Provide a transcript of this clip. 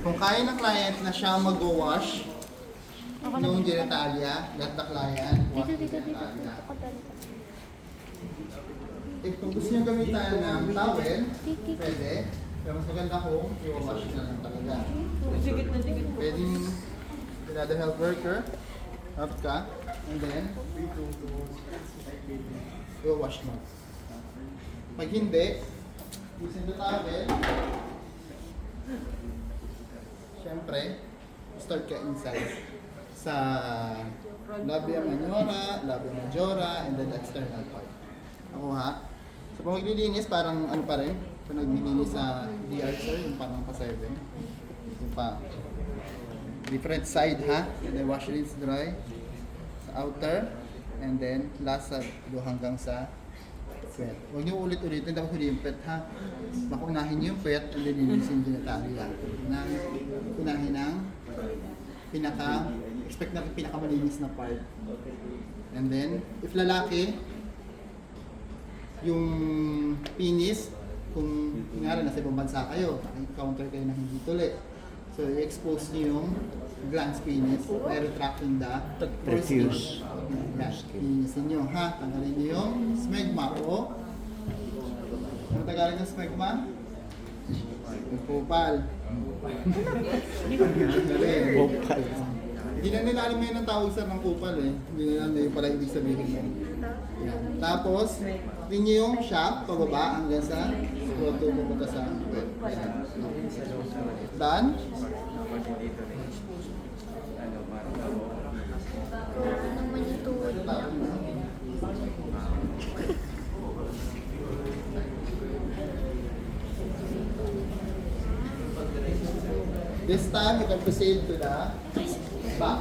Kung kaya ng client na siya mag-wash yung genitalia, let the client wash the genitalia. If kung gusto nyo gamitan ng towel, pwede. Pero mas maganda kung i-wash na lang talaga. Pwedeng another health worker, help ka, and then i-wash mo. Pag hindi, using the towel, syempre, start ka inside sa labia minora, labia majora, and then external part. Ako ha. So pag maglilinis, parang ano pa rin, kung naglilinis sa DR sir, yung parang pa-7. Yung pa. Different side ha. And then wash, rinse, dry. Sa outer. And then last sa hanggang sa pet. Huwag niyo ulit-ulitin, dapat huli yung pet ha. Makunahin niyo yung pet and then linisin yung genitalia. Unahin ng expect natin pinakamalinis na part. And then, if lalaki, yung penis, kung nga nasa ibang bansa kayo, encounter kayo na hindi tuli. So, i-expose niyo yung glans penis by retracting the refuse. Yan, linisin niyo ha. Tanggalin niyo yung smegma o ano tagalog ng smegma? Yung kupal. Kupal. Hindi na nila alam yun ang tawag sa ng kupal eh. Hindi na alam yung pala ibig sabihin mo. Yan. Tapos, tingin niyo yung shaft pababa hanggang sa scrotum pupunta sa wet. Done? This time, you can proceed to the back.